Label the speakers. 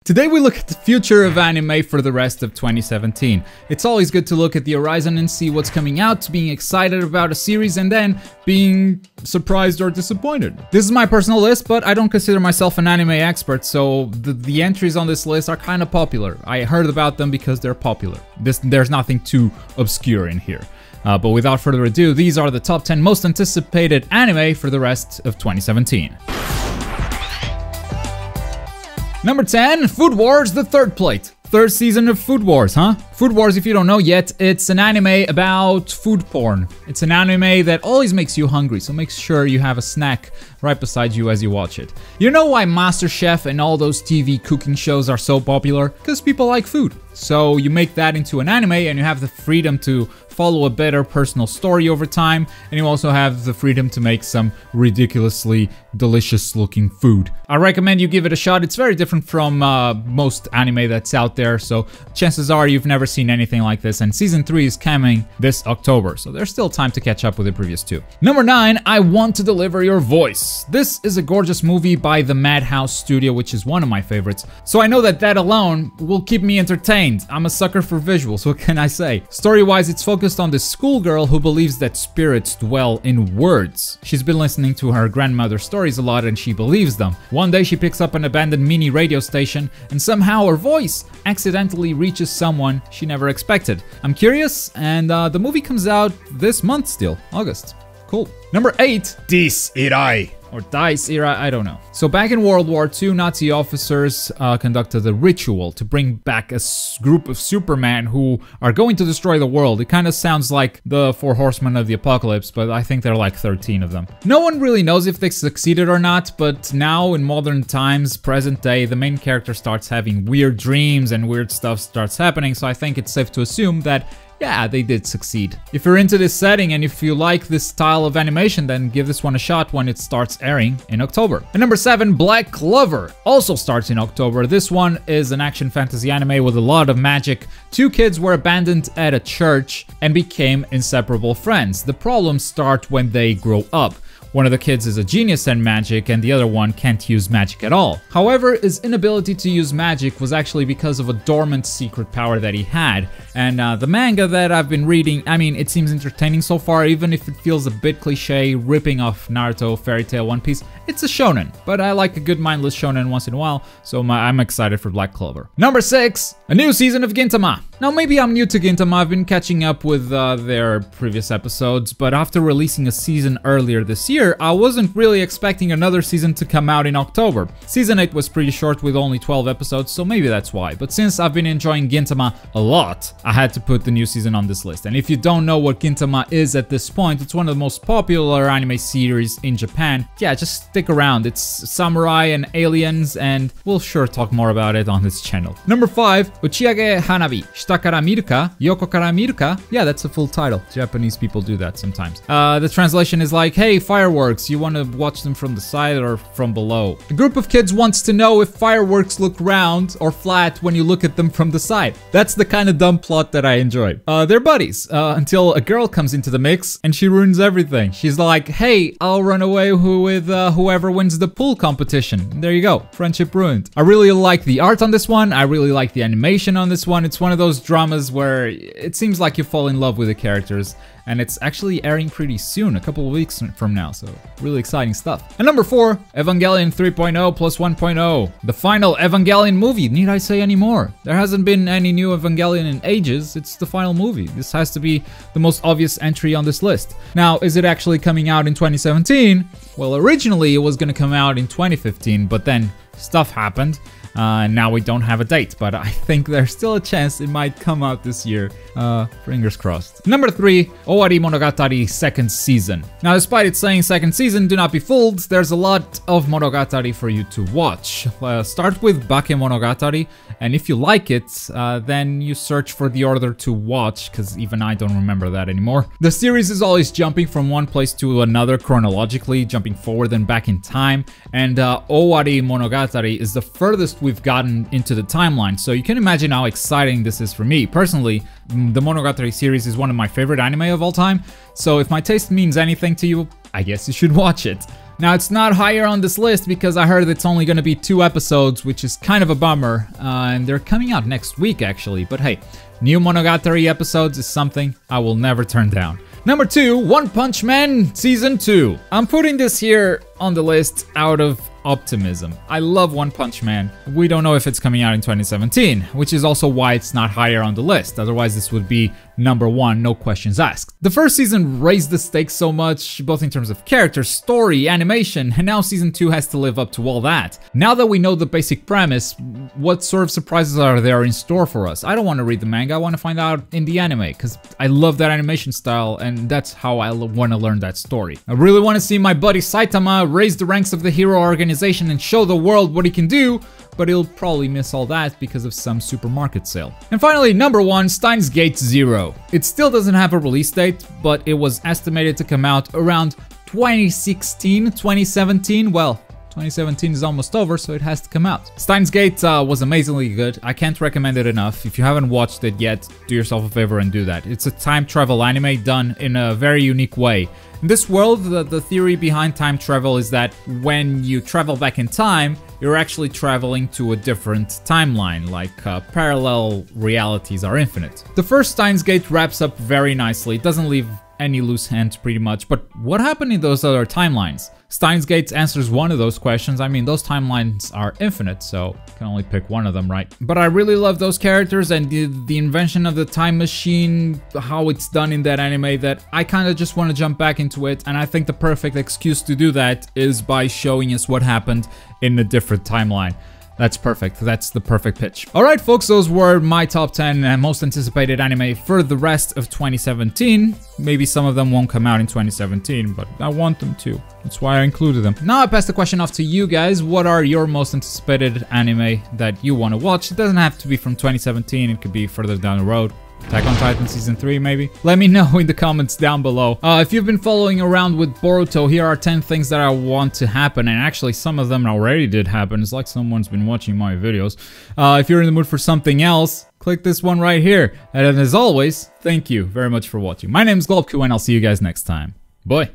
Speaker 1: Today we look at the future of anime for the rest of 2017. It's always good to look at the horizon and see what's coming out, being excited about a series and then being surprised or disappointed. This is my personal list, but I don't consider myself an anime expert, so the entries on this list are kind of popular. I heard about them because they're popular. There's nothing too obscure in here. But without further ado, these are the top 10 most anticipated anime for the rest of 2017. Number 10, Food Wars: The Third Plate. Third season of Food Wars, huh? Food Wars, if you don't know yet, it's an anime about food porn. It's an anime that always makes you hungry, so make sure you have a snack right beside you as you watch it. You know why MasterChef and all those TV cooking shows are so popular? Because people like food. So you make that into an anime and you have the freedom to follow a better personal story over time, and you also have the freedom to make some ridiculously delicious looking food. I recommend you give it a shot. It's very different from most anime that's out there, so chances are you've never seen anything like this, and season 3 is coming this October, so there's still time to catch up with the previous two. Number 9, I Want to Deliver Your Voice. This is a gorgeous movie by the Madhouse Studio, which is one of my favorites, so I know that alone will keep me entertained. I'm a sucker for visuals, what can I say? Story-wise, it's focused on this schoolgirl who believes that spirits dwell in words. She's been listening to her grandmother's stories a lot and she believes them. One day she picks up an abandoned mini radio station and somehow her voice accidentally reaches someone she never expected. I'm curious, and the movie comes out this month still, August. Cool. Number 8, Dies Irae. Or Dies Irae, I don't know. So back in World War II, Nazi officers conducted a ritual to bring back a group of Supermen who are going to destroy the world. It kind of sounds like the 4 Horsemen of the Apocalypse, but I think there are like 13 of them. No one really knows if they succeeded or not, but now in modern times, present day, the main character starts having weird dreams and weird stuff starts happening, so I think it's safe to assume that yeah, they did succeed. If you're into this setting and if you like this style of animation, then give this one a shot when it starts airing in October. And number 7, Black Clover, also starts in October. This one is an action fantasy anime with a lot of magic. 2 kids were abandoned at a church and became inseparable friends. The problems start when they grow up. One of the kids is a genius at magic and the other one can't use magic at all. However, his inability to use magic was actually because of a dormant secret power that he had. And the manga that I've been reading, I mean, it seems entertaining so far, even if it feels a bit cliche, ripping off Naruto, Fairy Tail, One Piece. It's a shonen, but I like a good mindless shonen once in a while, so I'm excited for Black Clover. Number 6, a new season of Gintama. Now maybe I'm new to Gintama, I've been catching up with their previous episodes, but after releasing a season earlier this year, I wasn't really expecting another season to come out in October. Season 8 was pretty short with only 12 episodes, so maybe that's why. But since I've been enjoying Gintama a lot, I had to put the new season on this list. And if you don't know what Gintama is at this point, it's one of the most popular anime series in Japan. Yeah, just stick around. It's samurai and aliens, and we'll sure talk more about it on this channel. Number 5, Uchiage Hanavi. Shita kara miru ka? Yoko kara miru ka? Yeah, that's a full title. Japanese people do that sometimes. The translation is like, hey, fireworks, you want to watch them from the side or from below? A group of kids wants to know if fireworks look round or flat when you look at them from the side. That's the kind of dumb plot that I enjoy. They're buddies until a girl comes into the mix and she ruins everything. She's like, hey, I'll run away with whoever wins the pool competition. There you go, friendship ruined. I really like the art on this one. I really like the animation on this one. It's one of those dramas where it seems like you fall in love with the characters. And it's actually airing pretty soon, a couple of weeks from now, so really exciting stuff. And number 4, Evangelion 3.0 plus 1.0. The final Evangelion movie, need I say any more? There hasn't been any new Evangelion in ages, it's the final movie. This has to be the most obvious entry on this list. Now, is it actually coming out in 2017? Well, originally it was gonna come out in 2015, but then stuff happened. Now we don't have a date, but I think there's still a chance it might come out this year. Fingers crossed. Number 3, Owari Monogatari second season. Now, despite it saying second season, do not be fooled. There's a lot of Monogatari for you to watch. Start with Bake Monogatari, and if you like it, then you search for the order to watch, because even I don't remember that anymore. The series is always jumping from one place to another chronologically, jumping forward and back in time, and Owari Monogatari is the furthest we've gotten into the timeline, so you can imagine how exciting this is for me. Personally, the Monogatari series is one of my favorite anime of all time, so if my taste means anything to you, I guess you should watch it. Now, it's not higher on this list because I heard it's only gonna be 2 episodes, which is kind of a bummer, and they're coming out next week actually, but hey, new Monogatari episodes is something I will never turn down. Number 2, One Punch Man Season 2. I'm putting this here on the list out of optimism. I love One Punch Man. We don't know if it's coming out in 2017, which is also why it's not higher on the list. Otherwise, this would be number 1, no questions asked. The first season raised the stakes so much, both in terms of characters, story, animation, and now season 2 has to live up to all that. Now that we know the basic premise, what sort of surprises are there in store for us? I don't want to read the manga, I want to find out in the anime, because I love that animation style, and that's how I want to learn that story. I really want to see my buddy Saitama raise the ranks of the hero organization and show the world what he can do, but he'll probably miss all that because of some supermarket sale. And finally, number 1, Steins Gate 0. It still doesn't have a release date, but it was estimated to come out around 2016, 2017, well, 2017 is almost over, so it has to come out. Steins Gate was amazingly good. I can't recommend it enough. If you haven't watched it yet, do yourself a favor and do that. It's a time travel anime done in a very unique way. In this world, the theory behind time travel is that when you travel back in time, you're actually traveling to a different timeline, like parallel realities are infinite. The first Steins Gate wraps up very nicely. It doesn't leave any loose ends pretty much, but what happened in those other timelines? Steins Gate answers one of those questions. I mean, those timelines are infinite, so you can only pick one of them, right? But I really love those characters and the invention of the time machine, how it's done in that anime, that I kind of just want to jump back into it, and I think the perfect excuse to do that is by showing us what happened in a different timeline. That's perfect. That's the perfect pitch. Alright folks, those were my top 10 most anticipated anime for the rest of 2017. Maybe some of them won't come out in 2017, but I want them to. That's why I included them. Now I pass the question off to you guys. What are your most anticipated anime that you want to watch? It doesn't have to be from 2017, it could be further down the road. Attack on Titan Season 3, maybe? Let me know in the comments down below. If you've been following around with Boruto, here are 10 things that I want to happen, and actually some of them already did happen. It's like someone's been watching my videos. If you're in the mood for something else, click this one right here. And as always, thank you very much for watching. My name is Globku, and I'll see you guys next time. Bye!